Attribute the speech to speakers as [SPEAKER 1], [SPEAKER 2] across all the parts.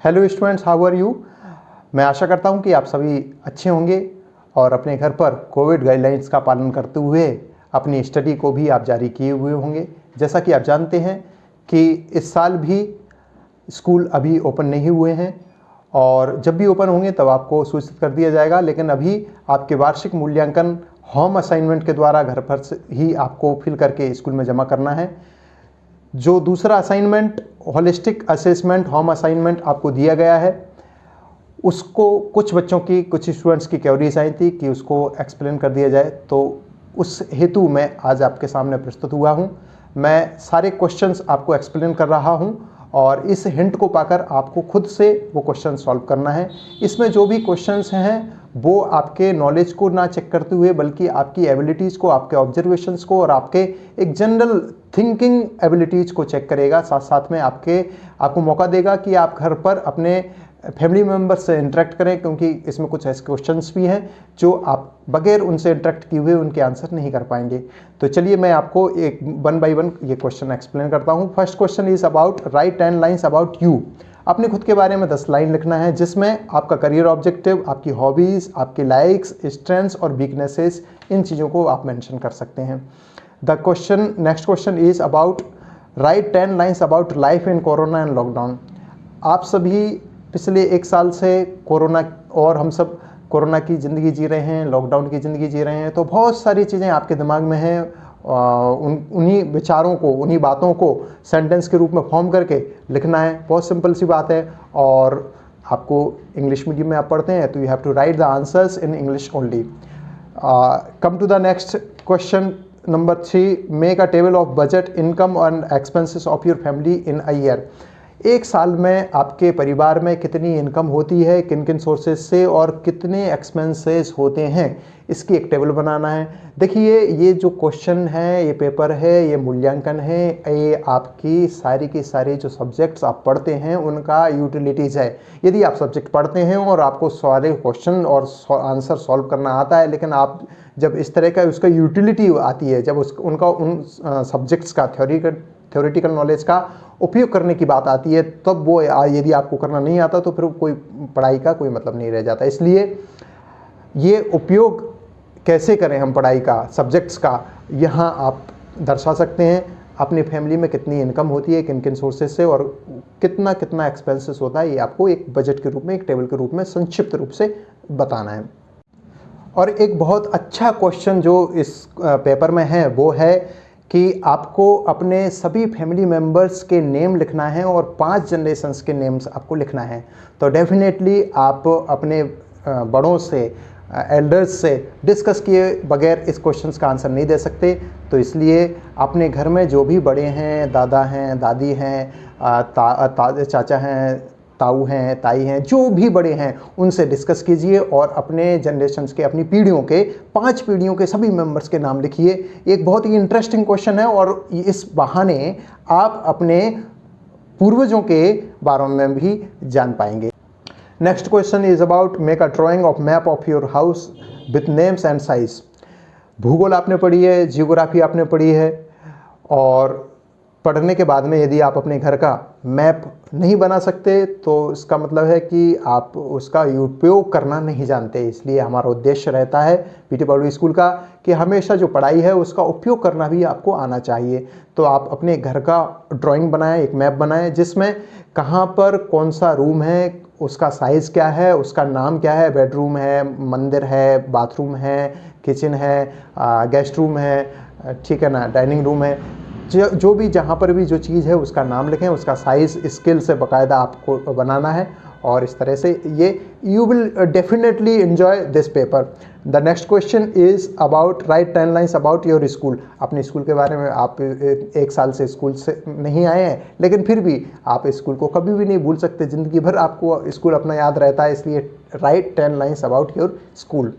[SPEAKER 1] Hello students, how are you. मैं आशा करता हूं कि आप सभी अच्छे होंगे और अपने घर पर कोविड गाइडलाइंस का पालन करते हुए अपनी स्टडी को भी आप जारी किए हुए होंगे। जैसा कि आप जानते हैं कि इस साल भी स्कूल अभी ओपन नहीं हुए हैं और जब भी ओपन होंगे तब आपको सूचित कर दिया जाएगा, लेकिन अभी आपके वार्षिक मूल्यांकन होम असाइनमेंट के द्वारा घर पर से ही आपको फिल करके स्कूल में जमा करना है। जो दूसरा assignment holistic assessment home assignment आपको दिया गया है, उसको कुछ बच्चों की, कुछ स्टूडेंट्स की क्वेरीज आई थी कि उसको एक्सप्लेन कर दिया जाए, तो उस हेतु मैं आज आपके सामने प्रस्तुत हुआ हूं। मैं सारे क्वेश्चंस आपको एक्सप्लेन कर रहा हूं और इस हिंट को पाकर आपको खुद से वो क्वेश्चन सॉल्व करना है। इसमें जो भी क्वेश्चंस हैं वो आपके नॉलेज को ना चेक करते हुए बल्कि आपकी एबिलिटीज़ को, आपके ऑब्जर्वेशंस को और आपके एक जनरल थिंकिंग एबिलिटीज़ को चेक करेगा। साथ साथ में आपको मौका देगा कि आप घर पर अपने फैमिली मेम्बर्स से इंटरेक्ट करें, क्योंकि इसमें कुछ ऐसे क्वेश्चंस भी हैं जो आप बगैर उनसे इंटरेक्ट किए हुए उनके आंसर नहीं कर पाएंगे। तो चलिए मैं आपको एक 1 बाय 1 ये क्वेश्चन एक्सप्लेन करता हूँ। First question is about right 10 lines about you. अपने खुद के बारे में 10 लाइन लिखना है, जिसमें आपका करियर ऑब्जेक्टिव, आपकी हॉबीज़, आपके लाइक्स, स्ट्रेंथ्स और वीकनेसेस, इन चीज़ों को आप मेंशन कर सकते हैं। Next question is about right 10 lines about life in corona and lockdown. आप सभी पिछले 1 साल से कोरोना और हम सब कोरोना की ज़िंदगी जी रहे हैं, लॉकडाउन की ज़िंदगी जी रहे हैं, तो बहुत सारी चीज़ें आपके दिमाग में हैं। उन्हीं विचारों को, उन्हीं बातों को सेंटेंस के रूप में फॉर्म करके लिखना है। बहुत सिंपल सी बात है और आपको इंग्लिश मीडियम में आप पढ़ते हैं तो you have to write the answers in English only. Come to the next question number 3, make a table of budget, income and expenses of your family in a year. 1 साल में आपके परिवार में कितनी इनकम होती है, किन किन सोर्सेज से, और कितने एक्सपेंसेस होते हैं, इसकी एक टेबल बनाना है। देखिए, ये जो क्वेश्चन है, ये पेपर है, ये मूल्यांकन है, ये आपकी सारी की सारी जो सब्जेक्ट्स आप पढ़ते हैं उनका यूटिलिटीज़ है। यदि आप सब्जेक्ट पढ़ते हैं और आपको सारे क्वेश्चन और आंसर सॉल्व करना आता है, लेकिन आप जब इस तरह का उसका यूटिलिटी आती है, जब उन सब्जेक्ट्स का थ्योरेटिकल नॉलेज का उपयोग करने की बात आती है, तब वो यदि आपको करना नहीं आता तो फिर कोई पढ़ाई का कोई मतलब नहीं रह जाता। इसलिए ये उपयोग कैसे करें हम पढ़ाई का, सब्जेक्ट्स का, यहाँ आप दर्शा सकते हैं। अपनी फैमिली में कितनी इनकम होती है, किन किन सोर्सेज से, और कितना कितना एक्सपेंसेस होता है, ये आपको एक बजट के रूप में, एक टेबल के रूप में संक्षिप्त रूप से बताना है। और एक बहुत अच्छा क्वेश्चन जो इस पेपर में है वो है कि आपको अपने सभी फैमिली मेम्बर्स के नेम लिखना है और 5 जनरेशन्स के नेम्स आपको लिखना है। तो डेफिनेटली आप अपने बड़ों से, एल्डर्स से डिस्कस किए बगैर इस क्वेश्चंस का आंसर नहीं दे सकते। तो इसलिए अपने घर में जो भी बड़े हैं, दादा हैं, दादी हैं, चाचा हैं, ताऊ हैं, ताई हैं, जो भी बड़े हैं उनसे डिस्कस कीजिए और अपने जनरेशन्स के, अपनी पीढ़ियों के, 5 पीढ़ियों के सभी मेंबर्स के नाम लिखिए। एक बहुत ही इंटरेस्टिंग क्वेश्चन है और इस बहाने आप अपने पूर्वजों के बारे में भी जान पाएंगे। Next question is about make a drying of map of your house with names and size. भूगोल आपने पढ़ी है, जियोग्राफी आपने पढ़ी है, और पढ़ने के बाद में यदि आप अपने घर का मैप नहीं बना सकते तो इसका मतलब है कि आप उसका उपयोग करना नहीं जानते। इसलिए हमारा उद्देश्य रहता है पीटी पब्लिक स्कूल का कि हमेशा जो पढ़ाई है उसका उपयोग करना भी आपको आना चाहिए। तो आप अपने घर का ड्राइंग बनाएं, एक मैप बनाएं, जिसमें कहाँ पर कौन सा रूम है, उसका साइज़ क्या है, उसका नाम क्या है, बेडरूम है, मंदिर है, बाथरूम है, किचन है, गेस्ट रूम है, ठीक है ना, डाइनिंग रूम है, जो भी, जहाँ पर भी जो चीज़ है उसका नाम लिखें, उसका साइज़ स्केल से बाकायदा आपको बनाना है। और इस तरह से ये you will definitely enjoy this paper. The next question is about right 10 lines about your school. अपने स्कूल के बारे में, आप 1 साल से स्कूल से नहीं आए हैं, लेकिन फिर भी आप स्कूल को कभी भी नहीं भूल सकते, ज़िंदगी भर आपको स्कूल अपना याद रहता है। इसलिए write 10 lines about your school.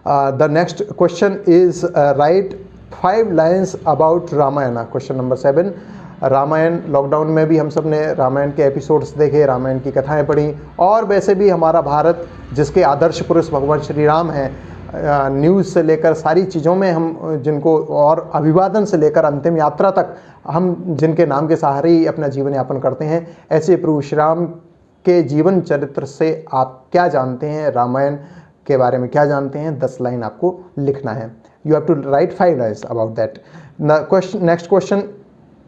[SPEAKER 1] The next question is write 5 lines about Ramayana. Question number 7, Ramayana, lockdown में भी हम सब ने रामायण के एपिसोड्स देखे, रामायण की कथाएं पढ़ी, और वैसे भी हमारा भारत, जिसके आदर्श पुरुष भगवान श्री राम हैं, न्यूज़ से लेकर सारी चीज़ों में हम जिनको, और अभिवादन से लेकर अंतिम यात्रा तक हम जिनके नाम के सहारे ही अपना जीवन यापन करते हैं, ऐसे प्रभु श्री राम के जीवन चरित्र से आप क्या जानते हैं, रामायण के बारे में क्या जानते हैं, 10 लाइन आपको लिखना है। You have to write 5 lines about that. Next question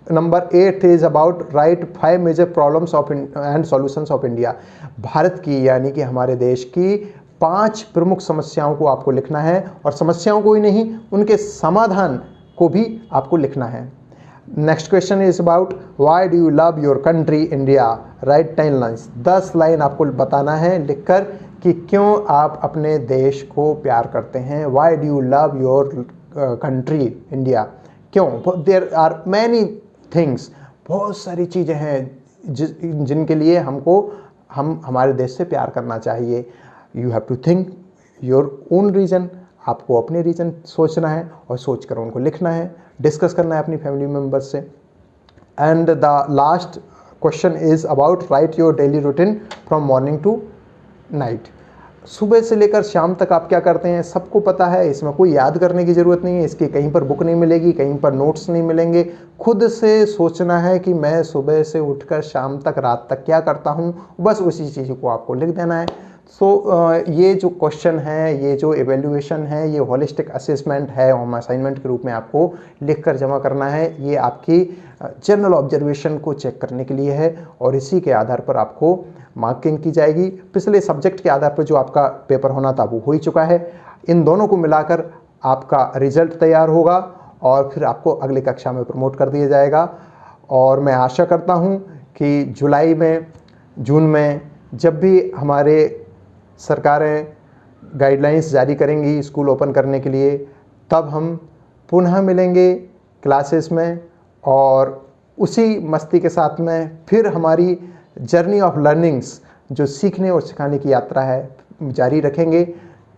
[SPEAKER 1] number 8 is about write 5 major problems of and solutions of India. Bharat की यानी कि हमारे देश की 5 प्रमुख समस्याओं को आपको लिखना है, और समस्याओं को ही नहीं, उनके समाधान को भी आपको लिखना है। Next question is about why do you love your country India, right 10 lines. 10 line आपको बताना है लिखकर कि क्यों आप अपने देश को प्यार करते हैं। Why do you love your country India, क्यों। देयर आर मैनी थिंग्स, बहुत सारी चीज़ें हैं जिनके लिए हम हमारे देश से प्यार करना चाहिए। You have to think your own reason, आपको अपने रीज़न सोचना है और सोच कर उनको लिखना है, डिस्कस करना है अपनी फैमिली मेम्बर्स से। And the last question is about write your daily routine from morning to night. सुबह से लेकर शाम तक आप क्या करते हैं सबको पता है, इसमें कोई याद करने की ज़रूरत नहीं है, इसकी कहीं पर बुक नहीं मिलेगी, कहीं पर नोट्स नहीं मिलेंगे। खुद से सोचना है कि मैं सुबह से उठकर शाम तक, रात तक क्या करता हूँ, बस उसी चीज़ को आपको लिख देना है। ये जो क्वेश्चन है, ये जो एवेल्यूएशन है, ये होलिस्टिक असेसमेंट है, होम असाइनमेंट के रूप में आपको लिख कर जमा करना है। ये आपकी जनरल ऑब्जर्वेशन को चेक करने के लिए है, और इसी के आधार पर आपको मार्किंग की जाएगी। पिछले सब्जेक्ट के आधार पर जो आपका पेपर होना था वो हो ही चुका है। इन दोनों को मिलाकर आपका रिजल्ट तैयार होगा, और फिर आपको अगली कक्षा में प्रमोट कर दिया जाएगा। और मैं आशा करता हूँ कि जुलाई में, जून में जब भी हमारे सरकारें गाइडलाइंस जारी करेंगी स्कूल ओपन करने के लिए, तब हम पुनः मिलेंगे क्लासेस में, और उसी मस्ती के साथ में फिर हमारी जर्नी ऑफ लर्निंग्स, जो सीखने और सिखाने की यात्रा है, जारी रखेंगे।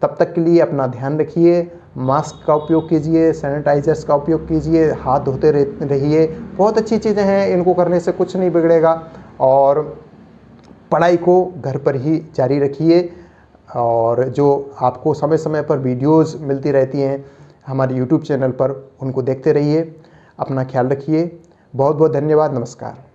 [SPEAKER 1] तब तक के लिए अपना ध्यान रखिए, मास्क का उपयोग कीजिए, सैनिटाइजर्स का उपयोग कीजिए, हाथ धोते रहिए। बहुत अच्छी चीज़ें हैं, इनको करने से कुछ नहीं बिगड़ेगा। और पढ़ाई को घर पर ही जारी रखिए, और जो आपको समय समय पर वीडियोस मिलती रहती हैं हमारे यूट्यूब चैनल पर, उनको देखते रहिए। अपना ख्याल रखिए। बहुत बहुत धन्यवाद। नमस्कार।